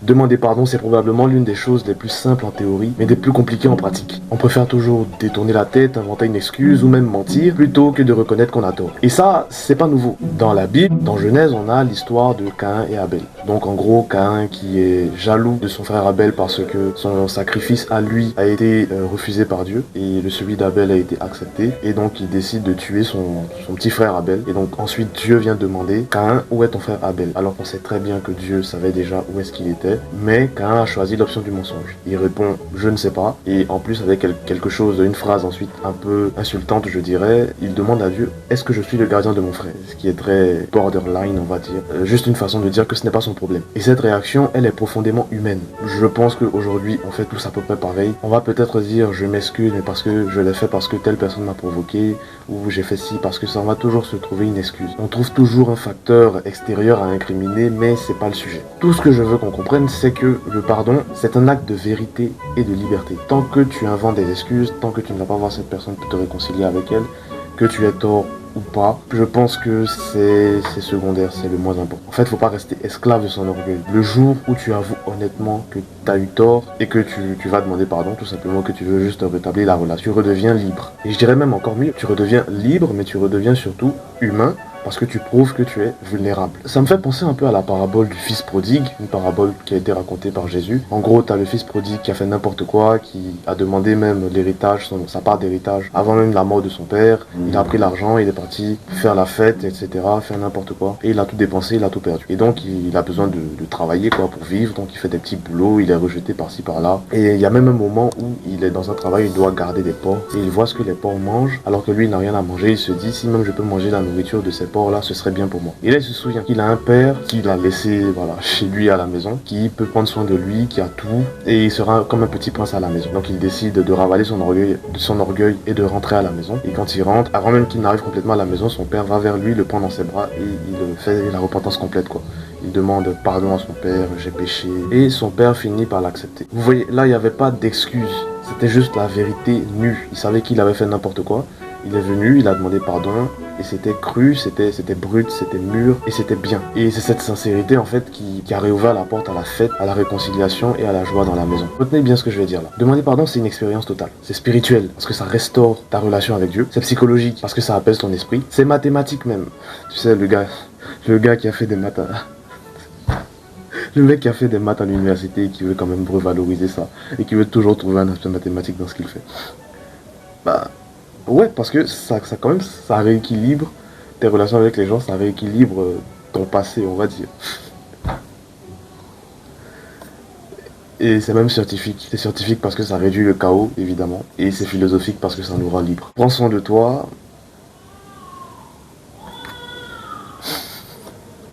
Demander pardon, c'est probablement l'une des choses les plus simples en théorie, mais des plus compliquées en pratique. On préfère toujours détourner la tête, inventer une excuse ou même mentir, plutôt que de reconnaître qu'on a tort. Et ça, c'est pas nouveau. Dans la Bible, dans Genèse, on a l'histoire de Caïn et Abel. Donc en gros, Caïn qui est jaloux de son frère Abel parce que son sacrifice à lui a été refusé par Dieu, et celui d'Abel a été accepté, et donc il décide de tuer son petit frère Abel. Et donc ensuite Dieu vient demander: Caïn, où est ton frère Abel? Alors qu'on sait très bien que Dieu savait déjà où est-ce qu'il était, mais Caïn a choisi l'option du mensonge. Il répond: je ne sais pas, et en plus avec quelque chose, une phrase ensuite un peu insultante, je dirais, il demande à Dieu: est-ce que je suis le gardien de mon frère? Ce qui est très borderline, on va dire, juste une façon de dire que ce n'est pas son problème. Et cette réaction, elle est profondément humaine. Je pense qu'aujourd'hui on fait tous à peu près pareil. On va peut-être dire: je m'excuse, mais parce que je l'ai fait parce que telle personne m'a provoqué, ou j'ai fait ci parce que ça. On va toujours se trouver une excuse. On trouve toujours un facteur extérieur à incriminer, mais c'est pas le sujet. Tout ce que je veux qu'on comprenne, c'est que le pardon, c'est un acte de vérité et de liberté. Tant que tu inventes des excuses, tant que tu ne vas pas voir cette personne pour te réconcilier avec elle, que tu aies tort ou pas, je pense que c'est secondaire, c'est le moins important. En fait, faut pas rester esclave de son orgueil. Le jour où tu avoues honnêtement que tu as eu tort et que tu vas demander pardon, tout simplement, que tu veux juste rétablir la relation, tu redeviens libre. Et je dirais même encore mieux, tu redeviens libre, mais tu redeviens surtout humain, parce que tu prouves que tu es vulnérable. Ça me fait penser un peu à la parabole du fils prodigue, une parabole qui a été racontée par Jésus. En gros, tu as le fils prodigue qui a fait n'importe quoi, qui a demandé même l'héritage, sa part d'héritage, avant même la mort de son père. Il a pris l'argent, il est parti faire la fête, etc., faire n'importe quoi. Et il a tout dépensé, il a tout perdu. Et donc, il a besoin de travailler quoi pour vivre, donc il fait des petits boulots, il est rejeté par-ci, par-là. Et il y a même un moment où il est dans un travail, il doit garder des porcs, et il voit ce que les porcs mangent, alors que lui, il n'a rien à manger. Il se dit: si même je peux manger la nourriture de ces porcs-là, ce serait bien pour moi. Et là, il se souvient qu'il a un père qui l'a laissé, voilà, chez lui à la maison, qui peut prendre soin de lui, qui a tout, et il sera comme un petit prince à la maison. Donc il décide de ravaler son orgueil et de rentrer à la maison. Et quand il rentre, avant même qu'il n'arrive complètement à la maison, son père va vers lui, le prend dans ses bras, et il fait la repentance complète, quoi. Il demande pardon à son père: j'ai péché. Et son père finit par l'accepter. Vous voyez, là, il n'y avait pas d'excuse. C'était juste la vérité nue. Il savait qu'il avait fait n'importe quoi. Il est venu, il a demandé pardon, et c'était cru, c'était brut, c'était mûr, et c'était bien. Et c'est cette sincérité en fait qui a réouvert la porte à la fête, à la réconciliation et à la joie dans la maison. Retenez bien ce que je vais dire là. Demander pardon, c'est une expérience totale. C'est spirituel, parce que ça restaure ta relation avec Dieu. C'est psychologique, parce que ça apaise ton esprit. C'est mathématique même. Tu sais, le gars qui a fait des maths le mec qui a fait des maths à l'université et qui veut quand même revaloriser ça, et qui veut toujours trouver un aspect mathématique dans ce qu'il fait. Bah, ouais, parce que ça quand même, ça rééquilibre tes relations avec les gens, ça rééquilibre ton passé, on va dire. Et c'est même scientifique. C'est scientifique parce que ça réduit le chaos, évidemment. Et c'est philosophique parce que ça nous rend libres. Prends soin de toi,